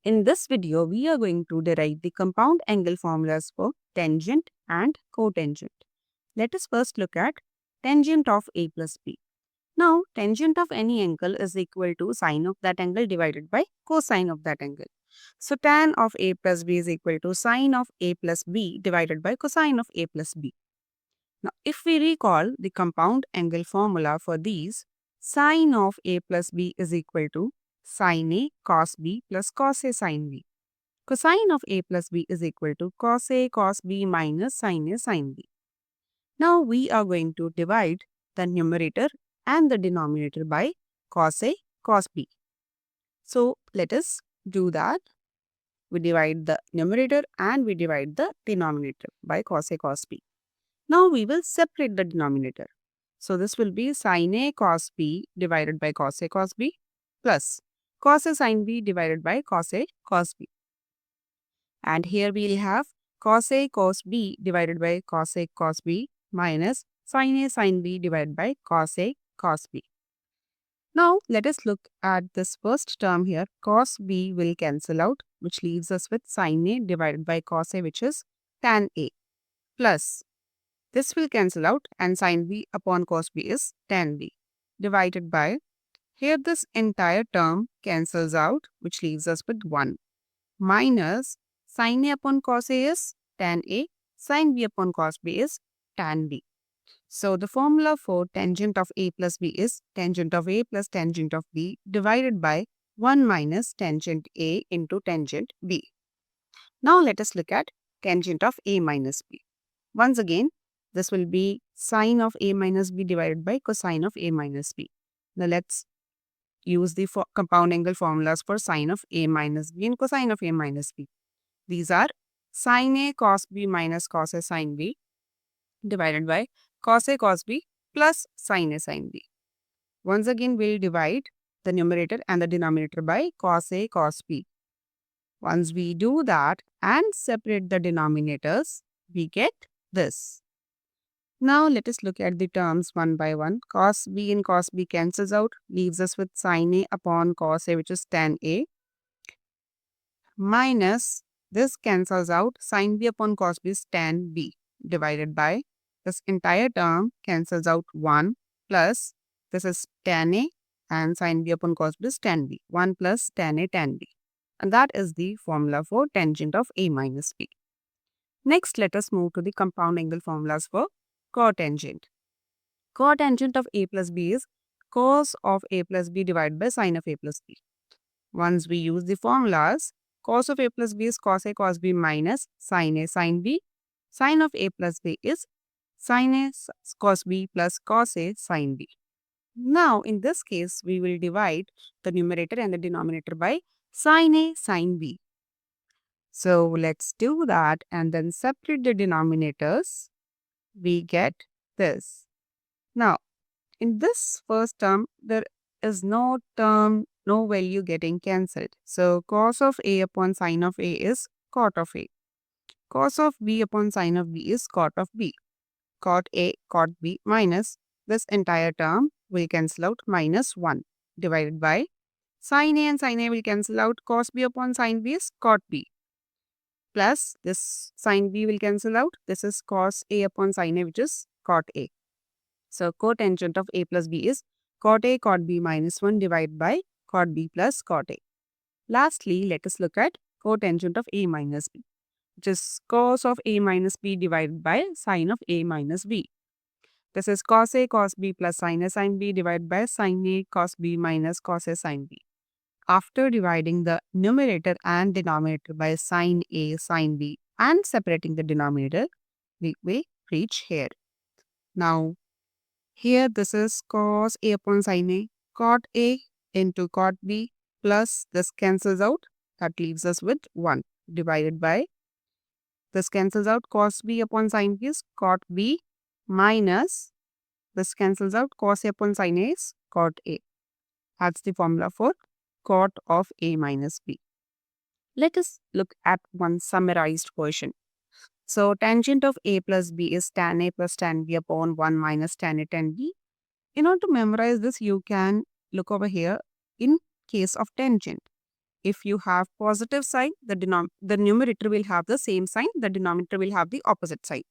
In this video, we are going to derive the compound angle formulas for tangent and cotangent. Let us first look at tangent of A plus B. Now, tangent of any angle is equal to sine of that angle divided by cosine of that angle. So, tan of A plus B is equal to sine of A plus B divided by cosine of A plus B. Now, if we recall the compound angle formula for these, sine of A plus B is equal to sin A cos B plus cos A sin B. Cosine of A plus B is equal to cos A cos B minus sin A sin B. Now, we are going to divide the numerator and the denominator by cos A cos B. So, let us do that. We divide the numerator and we divide the denominator by cos A cos B. Now we will separate the denominator. So this will be sin A cos B divided by cos A cos B plus cos A sin B divided by cos A cos B. And here we will have cos A cos B divided by cos A cos B minus sin A sin B divided by cos A cos B. Now let us look at this first term here. Cos B will cancel out, which leaves us with sin A divided by cos A, which is tan A, plus this will cancel out and sin B upon cos B is tan B divided by, here this entire term cancels out, which leaves us with 1, minus sin A upon cos A is tan A, sin B upon cos B is tan B. So the formula for tangent of A plus B is tangent of A plus tangent of B divided by 1 minus tangent A into tangent B. Now let us look at tangent of A minus B. Once again, this will be sine of A minus B divided by cosine of A minus B. Now let's use the compound angle formulas for sine of A minus B and cosine of A minus B. These are sin A cos B minus cos A sin B divided by cos A cos B plus sin A sin B. Once again, we'll divide the numerator and the denominator by cos A cos B. Once we do that and separate the denominators, we get this. Now let us look at the terms one by one. Cos B and cos B cancels out, leaves us with sin A upon cos A, which is tan A, minus this cancels out, sin B upon cos B is tan B, divided by this entire term cancels out 1 plus this is tan A and sin B upon cos B is tan B, 1 plus tan A tan B. And that is the formula for tangent of A minus B. Next, let us move to the compound angle formulas for cotangent. Cotangent of A plus B is cos of A plus B divided by sine of A plus B. Once we use the formulas, cos of A plus B is cos A cos B minus sin A sin B. Sine of A plus B is sin A cos B plus cos A sin B. Now, in this case, we will divide the numerator and the denominator by sin A sin B. So, let's do that and then separate the denominators. We get this. Now, in this first term, there is no term, no value getting cancelled. So, cos of A upon sine of A is cot of A. Cos of B upon sine of B is cot of B. Cot A, cot B minus this entire term will cancel out minus 1 divided by sin A and sin A will cancel out. Cos B upon sine B is cot B. Plus this sin B will cancel out. This is cos A upon sin A, which is cot A. So cotangent of A plus B is cot A cot B minus 1 divided by cot B plus cot A. Lastly, let us look at cotangent of A minus B, which is cos of A minus B divided by sine of A minus B. This is cos A cos B plus sin A sin B divided by sin A cos B minus cos A sin B. After dividing the numerator and denominator by sin A, sin B and separating the denominator, we reach here. Now, here this is cos A upon sin A, cot A into cot B plus this cancels out. That leaves us with 1 divided by this cancels out, cos B upon sin B is cot B minus this cancels out, cos A upon sin A is cot A. That's the formula for cot of A minus B. Let us look at one summarized version. So tangent of A plus B is tan A plus tan B upon 1 minus tan A tan B. In order to memorize this, you can look over here in case of tangent. if you have positive sign, the numerator will have the same sign, the denominator will have the opposite sign.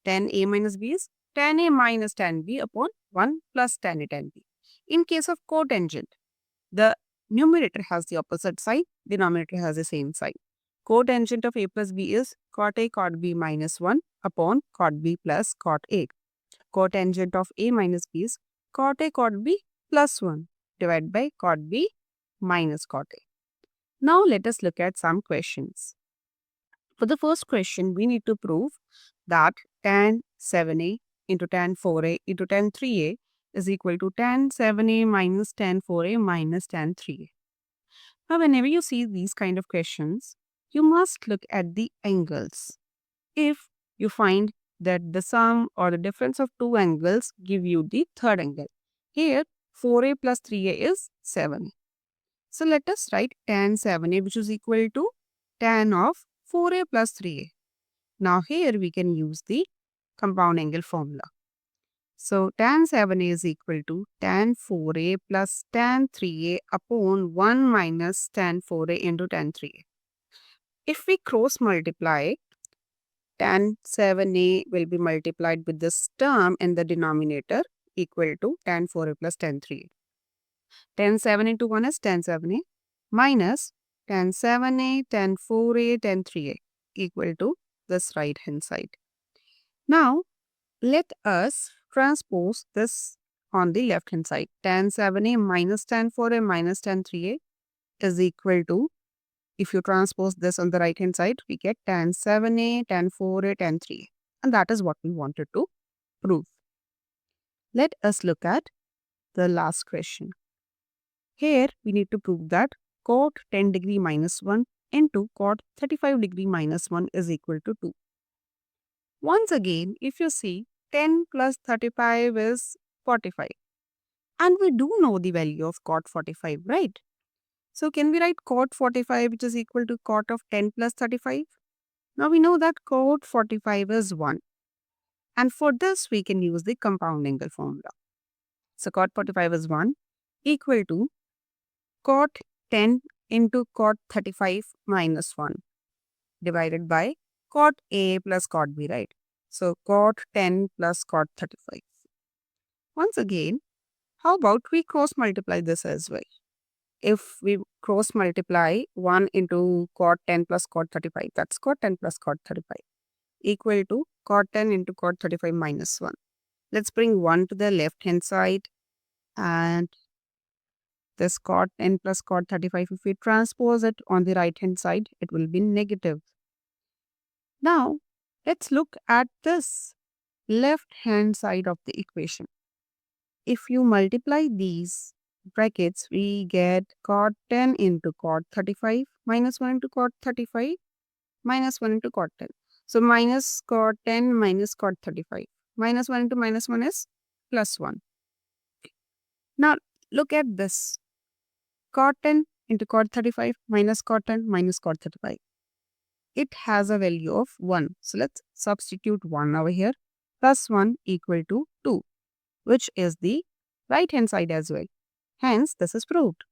Tan A minus B is tan A minus tan B upon 1 plus tan A tan B. In case of cotangent, the numerator has the opposite sign, denominator has the same sign. Cotangent of A plus B is cot A cot B minus 1 upon cot B plus cot A. Cotangent of A minus B is cot A cot B plus 1 divided by cot B minus cot A. Now let us look at some questions. For the first question, we need to prove that tan 7a into tan 4a into tan 3a is equal to tan 7a minus tan 4a minus tan 3a. Now, whenever you see these kind of questions, you must look at the angles. If you find that the sum or the difference of two angles give you the third angle. Here, 4a plus 3a is 7. So, let us write tan 7a, which is equal to tan of 4a plus 3a. Now, here we can use the compound angle formula. So, tan 7a is equal to tan 4a plus tan 3a upon 1 minus tan 4a into tan 3a. If we cross multiply, tan 7a will be multiplied with this term in the denominator equal to tan 4a plus tan 3a. Tan 7 into 1 is tan 7a minus tan 7a, tan 4a, tan 3a equal to this right hand side. Now, let us transpose this on the left hand side. Tan 7a minus tan 4a minus tan 3a is equal to, if you transpose this on the right hand side, we get tan 7a, tan 4a, tan 3a. And that is what we wanted to prove. Let us look at the last question. Here we need to prove that cot 10 degree minus 1 into cot 35 degree minus 1 is equal to 2. Once again, if you see, 10 plus 35 is 45. And we do know the value of cot 45, right? So can we write cot 45 which is equal to cot of 10 plus 35? Now we know that cot 45 is 1. And for this we can use the compound angle formula. So cot 45 is 1 equal to cot 10 into cot 35 minus 1 divided by cot A plus cot B, right? So cot 10 plus cot 35. Once again, how about we cross multiply this as well? If we cross multiply 1 into cot 10 plus cot 35, that's cot 10 plus cot 35 equal to cot 10 into cot 35 minus 1. Let's bring 1 to the left hand side, and this cot 10 plus cot 35, if we transpose it on the right hand side, it will be negative. Now, let's look at this left hand side of the equation. If you multiply these brackets, we get cot 10 into cot 35 minus 1 into cot 35 minus 1 into cot 10. So minus cot 10 minus cot 35. Minus 1 into minus 1 is plus 1. Now look at this. Cot 10 into cot 35 minus cot 10 minus cot 35. It has a value of 1. So let's substitute 1 over here. Plus 1 equal to 2, which is the right hand side as well. Hence, this is proved.